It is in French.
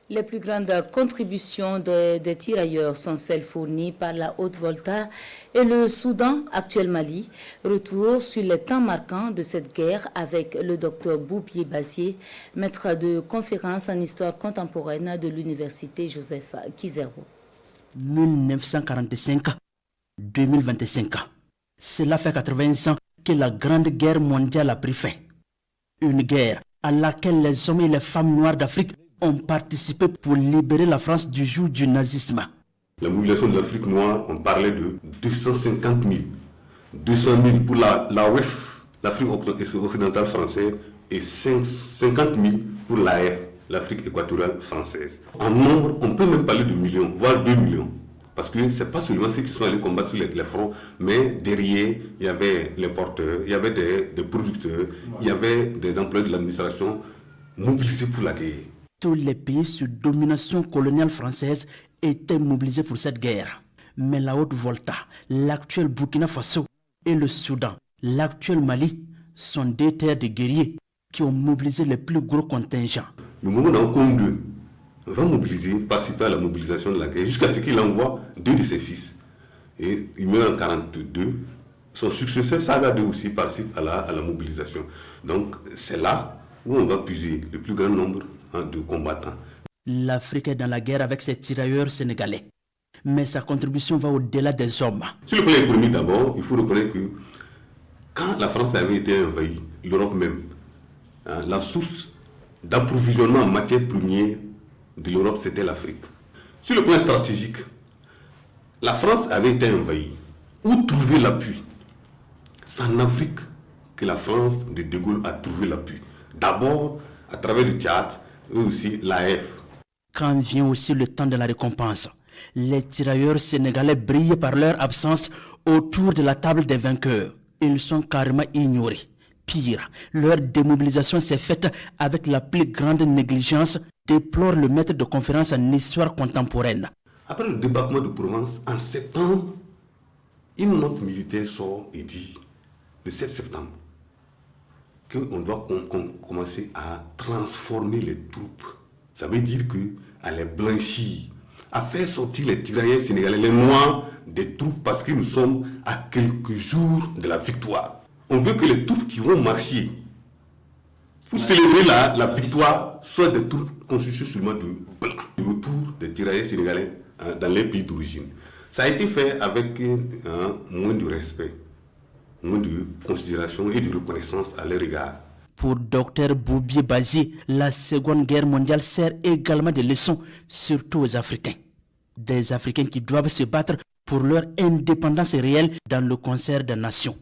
Les plus grandes contributions des tirailleurs sont celles fournies par la Haute-Volta et le Soudan, actuel Mali. Retour sur les temps marquants de cette guerre avec le docteur Boubié Bassier, maître de conférence en histoire contemporaine de l'université Joseph Kizerbo. 1945-2025. Cela fait 80 ans que la Grande Guerre mondiale a pris fin. Une guerre à laquelle les hommes et les femmes noires d'Afrique ont participé pour libérer la France du joug du nazisme. La mobilisation de l'Afrique noire, on parlait de 250 000. 200 000 pour la OEF, l'Afrique occidentale française, et 50 000 pour l'AF, l'Afrique équatoriale française. En nombre, on peut même parler de millions, voire 2 millions. Parce que ce n'est pas seulement ceux qui sont allés combattre sur les fronts, mais derrière, il y avait les porteurs, il y avait des producteurs, il y avait des employés de l'administration mobilisés pour la guerre. Tous les pays sous domination coloniale française étaient mobilisés pour cette guerre. Mais la Haute-Volta, l'actuel Burkina Faso et le Soudan, l'actuel Mali, sont deux terres de guerriers qui ont mobilisé les plus gros contingents. Le mouvement d'Ankom II va mobiliser, participer à la mobilisation de la guerre, jusqu'à ce qu'il envoie 2 de ses fils. Et il meurt en 1942. Son successeur, Saga II aussi, participe à la mobilisation. Donc c'est là où on va puiser le plus grand nombre de combattants. L'Afrique est dans la guerre avec ses tirailleurs sénégalais. Mais sa contribution va au-delà des hommes. Sur le plan économique d'abord, il faut reconnaître que quand la France avait été envahie, l'Europe même, la source d'approvisionnement en matières premières de l'Europe, c'était l'Afrique. Sur le plan stratégique, la France avait été envahie. Où trouver l'appui? C'est en Afrique que la France de De Gaulle a trouvé l'appui. D'abord, à travers le Tchad, et aussi l'AF. Quand vient aussi le temps de la récompense, les tirailleurs sénégalais brillent par leur absence autour de la table des vainqueurs. Ils sont carrément ignorés. Pire, leur démobilisation s'est faite avec la plus grande négligence, déplore le maître de conférence en histoire contemporaine. Après le débarquement de Provence, en septembre, une note militaire sort et dit, le 7 septembre, qu'on doit commencer à transformer les troupes. Ça veut dire qu'à les blanchir, à faire sortir les tirailleurs sénégalais, les noirs des troupes, parce que nous sommes à quelques jours de la victoire. On veut que les troupes qui vont marcher pour célébrer la victoire soient des troupes constituées seulement de blancs. Le retour des tirailleurs sénégalais dans les pays d'origine. Ça a été fait avec moins de respect, moins de considération et de reconnaissance à leur égard. Pour Dr Boubié Bassier, la Seconde Guerre mondiale sert également de leçon, surtout aux Africains. Des Africains qui doivent se battre pour leur indépendance réelle dans le concert des nations.